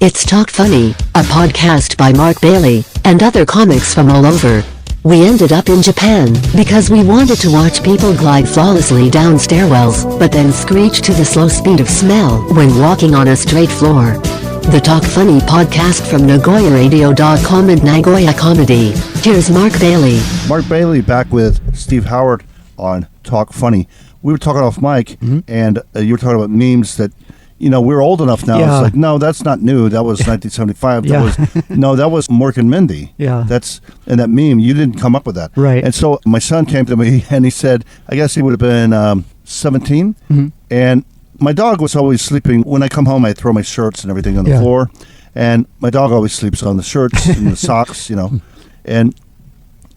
It's Talk Funny, a podcast by Mark Bailey, and other comics from all over. We ended up in Japan, because we wanted to watch people glide flawlessly down stairwells, but then screech to the slow speed of smell when walking on a straight floor. The Talk Funny podcast from NagoyaRadio.com and Nagoya Comedy. Here's Mark Bailey. Mark Bailey back with Steve Howard on Talk Funny. We were talking off mic, and you were talking about memes that, you know, we're old enough now. Yeah. It's like, no, that's not new. That was 1975. Yeah. That was Mork and Mindy. Yeah. And that meme, you didn't come up with that. Right. And so my son came to me and he said, I guess he would have been 17. And my dog was always sleeping. When I come home, I throw my shirts and everything on the floor. And my dog always sleeps on the shirts and the socks, you know. And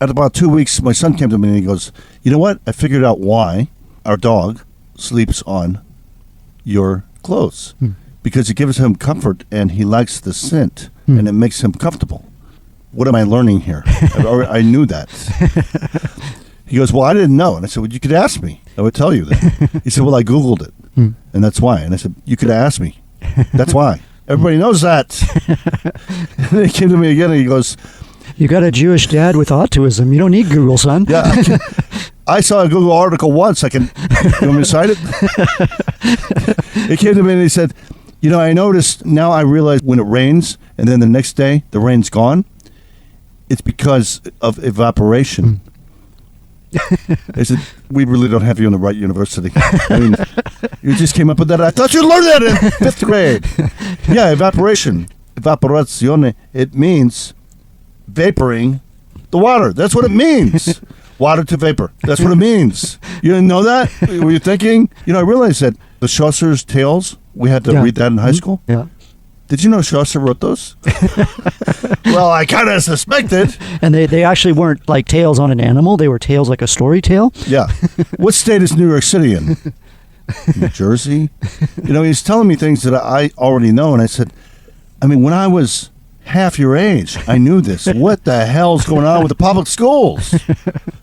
at about 2 weeks, my son came to me and he goes, you know what? I figured out why our dog sleeps on your clothes. Because it gives him comfort and he likes the scent and it makes him comfortable. What am I learning here? I knew that. He goes, well, I didn't know. And I said, well, you could ask me. I would tell you that. He said, well, I Googled it. And that's why. And I said, you could ask me. That's why. Everybody knows that. And then he came to me again and he goes, You got a Jewish dad with autism. You don't need Google, son. yeah. I saw a Google article once. You want me to cite it? He came to me and he said, you know, I noticed, now I realize when it rains and then the next day the rain's gone, it's because of evaporation. I said, we really don't have you in the right university. I mean, you just came up with that. I thought you learned that in 5th grade. Yeah, evaporation. Evaporazione. It means vaporing the water. That's what it means. Water to vapor. That's what it means. You didn't know that? Were you thinking? You know, I realized that the Chaucer's Tales, we had to read that in high school. Yeah. Did you know Chaucer wrote those? Well, I kind of suspected. And they actually weren't like tales on an animal. They were tales like a story tale. Yeah. What state is New York City in? New Jersey? You know, he's telling me things that I already know. And I said, I mean, when I was half your age, I knew this. What the hell's going on with the public schools?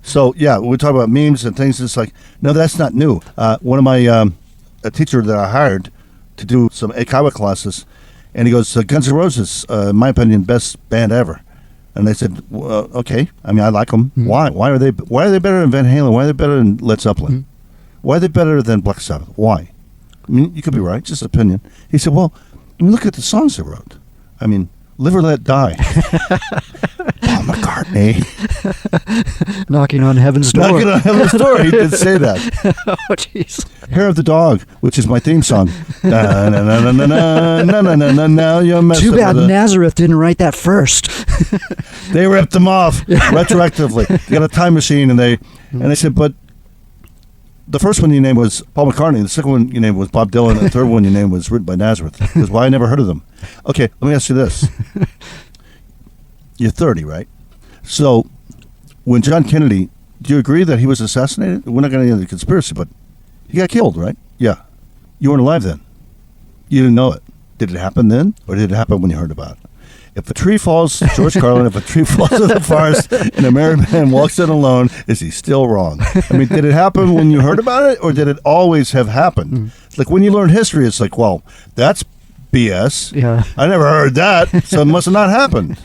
So, yeah, we talk about memes and things. It's like, no, that's not new. One of my, a teacher that I hired to do some Eikawa classes, and he goes, Guns N' Roses, in my opinion, best band ever. And they said, well, okay. I mean, I like them. Why? Why are they better than Van Halen? Why are they better than Led Zeppelin? Why are they better than Black Sabbath? Why? I mean, you could be right, just opinion. He said, well, I mean, look at the songs they wrote. I mean, Live or Let Die. Paul McCartney. Knocking on heaven's door. Knocking on heaven's door. He did say that. Oh, jeez. Hair of the Dog, which is my theme song. Na, na, na, na, na, na, na, na, na, na, now you're messing Too bad with it. Nazareth didn't write that first. They ripped them off retroactively. They got a time machine, and they said, but the first one you named was Paul McCartney. The second one you named was Bob Dylan. And the third one you named was written by Nazareth. Because why I never heard of them. Okay, let me ask you this. You're 30, right? So when John Kennedy, do you agree that he was assassinated? We're not going to get into the conspiracy, but he got killed, right? Yeah. You weren't alive then. You didn't know it. Did it happen then, or did it happen when you heard about it? If a tree falls, George Carlin, if a tree falls in the forest and a married man walks in alone, is he still wrong? I mean, did it happen when you heard about it, or did it always have happened? Like when you learn history, it's like, well, that's BS. Yeah. I never heard that, so it must have not happened.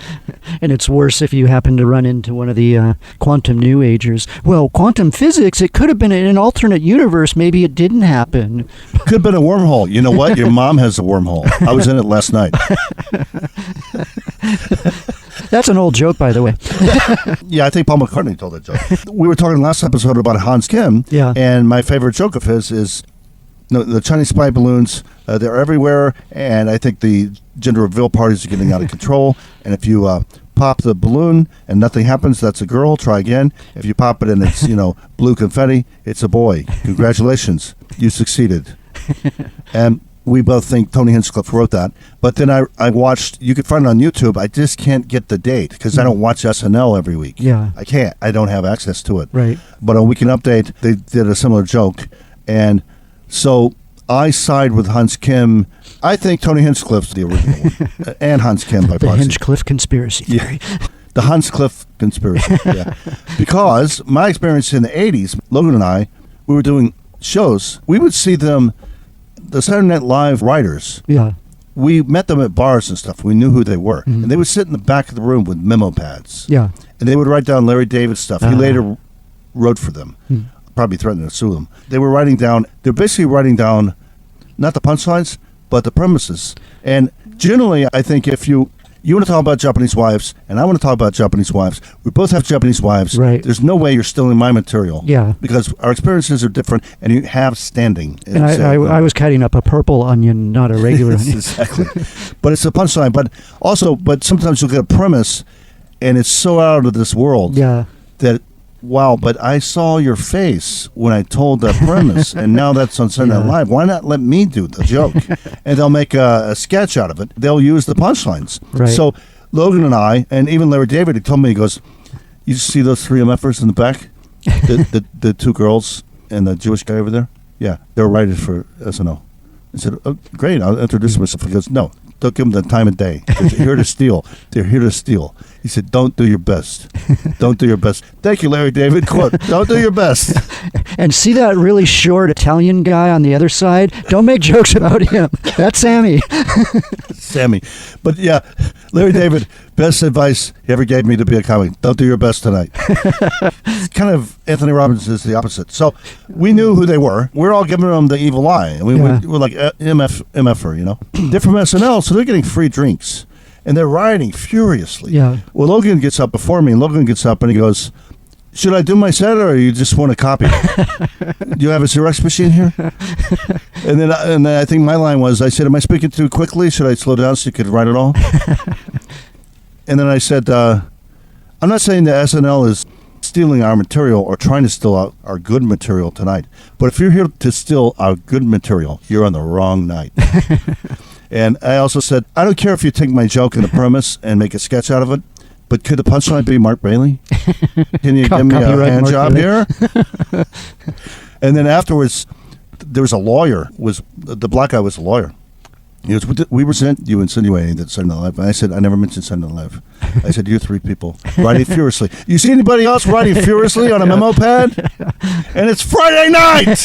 And it's worse if you happen to run into one of the quantum new agers. Well, quantum physics, it could have been in an alternate universe. Maybe it didn't happen. Could have been a wormhole. You know what? Your mom has a wormhole. I was in it last night. That's an old joke, by the way. Yeah, I think Paul McCartney told that joke. We were talking last episode about Hans Kim. Yeah. And my favorite joke of his is, the Chinese spy balloons, they're everywhere, and I think the gender reveal parties are getting out of control. And if you pop the balloon and nothing happens, that's a girl. Try again. If you pop it and it's, blue confetti, it's a boy. Congratulations. You succeeded. And we both think Tony Hinchcliffe wrote that. But then I watched, you could find it on YouTube. I just can't get the date because I don't watch SNL every week. Yeah. I can't. I don't have access to it. Right. But on Weekend Update, they did a similar joke. And so I side with Hans Kim. I think Tony Hinchcliffe's the original one. And Hans Kim by The proxy. Hinchcliffe conspiracy theory. Yeah. The Hinchcliffe conspiracy. Yeah. Because my experience in the 80s, Logan and I, we were doing shows. We would see them, the Saturday Night Live writers, Yeah. we met them at bars and stuff. We knew who they were. And they would sit in the back of the room with memo pads. Yeah. And they would write down Larry David stuff. He later wrote for them, probably threatened to sue them. They're basically writing down not the punchlines, but the premises. And generally, I think if you want to talk about Japanese wives, and I want to talk about Japanese wives. We both have Japanese wives. Right. There's no way you're stealing my material. Yeah. Because our experiences are different, and you have standing. And I was cutting up a purple onion, not a regular onion. Exactly. But it's a punchline. But sometimes you'll get a premise, and it's so out of this world that, wow, but I saw your face when I told that premise, and now that's on Saturday Night Live. Why not let me do the joke? And they'll make a sketch out of it. They'll use the punchlines. Right. So Logan and I, and even Larry David, he told me, he goes, you see those three MFers in the back? the two girls and the Jewish guy over there? Yeah, they're writers for SNL. I said, oh, great, I'll introduce myself. He goes, no, don't give them the time of day. They're here to steal. They're here to steal. He said, don't do your best. Don't do your best. Thank you, Larry David. Quote, don't do your best. And see that really short Italian guy on the other side? Don't make jokes about him. That's Sammy. Sammy. But yeah, Larry David, best advice he ever gave me to be a comic. Don't do your best tonight. Kind of Anthony Robbins is the opposite. So we knew who they were. We're all giving them the evil eye. And we're like MFer, you know. They're from SNL, so they're getting free drinks. And they're rioting furiously. Yeah. Well, Logan gets up before me, and Logan gets up and he goes, should I do my set, or you just want a copy? Do you have a Xerox machine here? And then I think my line was, I said, am I speaking too quickly? Should I slow down so you could write it all? And then I said, I'm not saying that SNL is stealing our material or trying to steal our good material tonight. But if you're here to steal our good material, you're on the wrong night. And I also said, I don't care if you take my joke and the premise and make a sketch out of it, but could the punchline be Mark Bailey? Can you give me a hand Mark job Bailey. here? And then afterwards, there was a lawyer. The black guy was a lawyer. He goes, we resent you insinuating that Saturday Night Live. And I said, I never mentioned Saturday Night Live. I said, you three people writing furiously. You see anybody else writing furiously on a memo pad? And it's Friday night.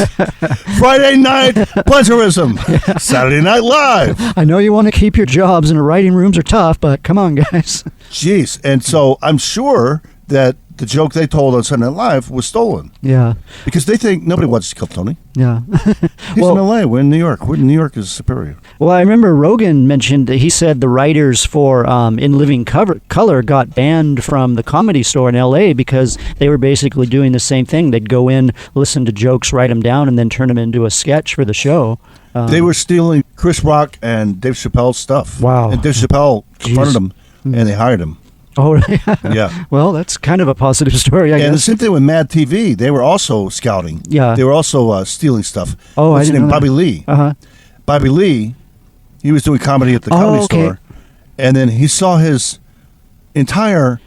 Friday night plagiarism. Saturday Night Live. I know you want to keep your jobs, and the writing rooms are tough, but come on, guys. Jeez. And so I'm sure that the joke they told on Saturday Night Live was stolen. Yeah. Because they think nobody wants to kill Tony. Yeah. He's in L.A. We're in New York. New York is superior. Well, I remember Rogan mentioned that he said the writers for In Living Color got banned from the Comedy Store in L.A. because they were basically doing the same thing. They'd go in, listen to jokes, write them down, and then turn them into a sketch for the show. They were stealing Chris Rock and Dave Chappelle's stuff. Wow. And Dave Chappelle confronted them, and they hired him. Oh, yeah. Well, that's kind of a positive story, I guess. And the same thing with Mad TV. They were also scouting. Yeah. They were also stealing stuff. Oh, What's I his didn't name? know Bobby that. Lee. Uh-huh. Bobby Lee, he was doing comedy at the Comedy Store. And then he saw his entire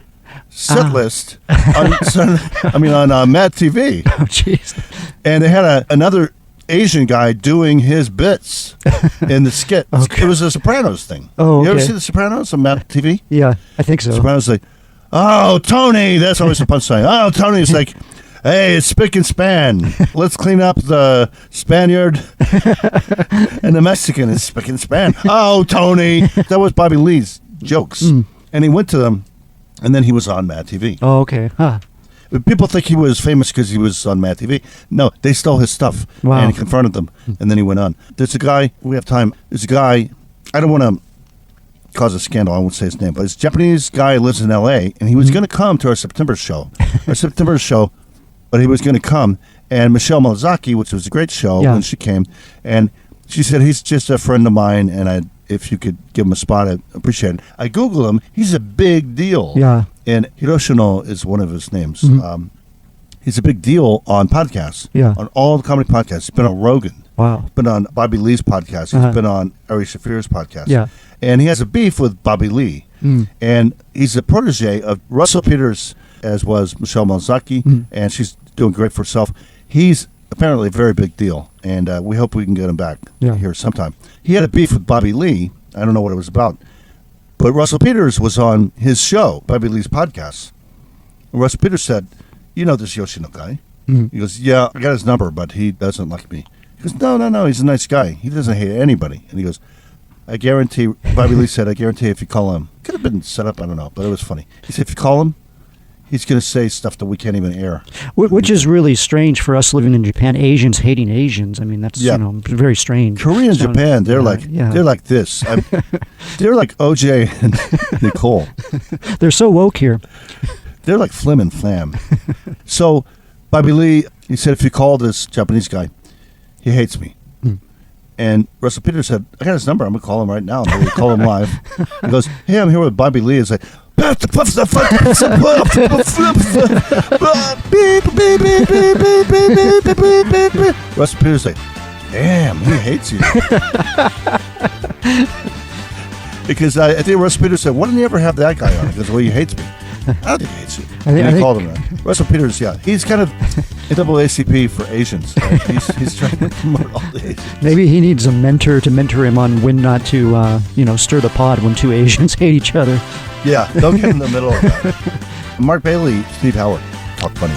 set list on Mad TV. Oh, jeez. And they had another Asian guy doing his bits in the skit. Okay. It was a Sopranos thing. Oh, okay. You ever see the Sopranos on Mad TV? Yeah, I think so. Sopranos like, oh, Tony. That's always the punchline. Oh, Tony's like, hey, it's spick and span. Let's clean up the Spaniard and the Mexican. It's spick and span. Oh, Tony. That was Bobby Lee's jokes. And he went to them, and then he was on Mad TV. Oh, okay. Huh. People think he was famous because he was on Mad TV. No, they stole his stuff. Wow. And he confronted them, and then he went on. There's a guy, we have time. There's a guy, I don't want to cause a scandal, I won't say his name, but this Japanese guy lives in L.A., and he was going to come to our September show. But he was going to come, and Michelle Malazaki, which was a great show when she came, and she said, he's just a friend of mine, and if you could give him a spot, I'd appreciate it. I Googled him. He's a big deal. Yeah. And Hiroshino is one of his names. He's a big deal on podcasts. Yeah. On all the comedy podcasts. He's been on Rogan. Wow. He's been on Bobby Lee's podcast. He's been on Ari Shaffir's podcast. Yeah. And he has a beef with Bobby Lee. And he's a protege of Russell Peters, as was Michelle Malazaki, and she's doing great for herself. He's apparently a very big deal, and we hope we can get him back here sometime. He had a beef with Bobby Lee. I don't know what it was about. But Russell Peters was on his show, Bobby Lee's podcast. And Russell Peters said, you know this Yoshino guy? He goes, yeah, I got his number, but he doesn't like me. He goes, no, he's a nice guy. He doesn't hate anybody. And he goes, I guarantee, Bobby Lee said, I guarantee if you call him, could have been set up, I don't know, but it was funny. He said, if you call him, he's going to say stuff that we can't even air. Which is really strange for us living in Japan. Asians hating Asians. I mean, that's very strange. Korea and Japan, they're like this. They're like OJ and Nicole. They're so woke here. They're like Flim and Flam. So Bobby Lee, he said, if you call this Japanese guy, he hates me. And Russell Peters said, I got his number. I'm going to call him right now. And we call him live. He goes, hey, I'm here with Bobby Lee. He's like, Russell Peters like, damn, he hates you. Because I think Russell Peters said, why didn't you ever have that guy on? He goes, well, he hates me. I don't think he hates you. He called him that. Russell Peters, he's kind of NAACP for Asians. Right? He's trying to promote all the Asians. Maybe he needs a mentor to mentor him on when not to, stir the pot when two Asians hate each other. Yeah, don't get in the middle of that. Mark Bailey, Steve Howard, Talk Funny.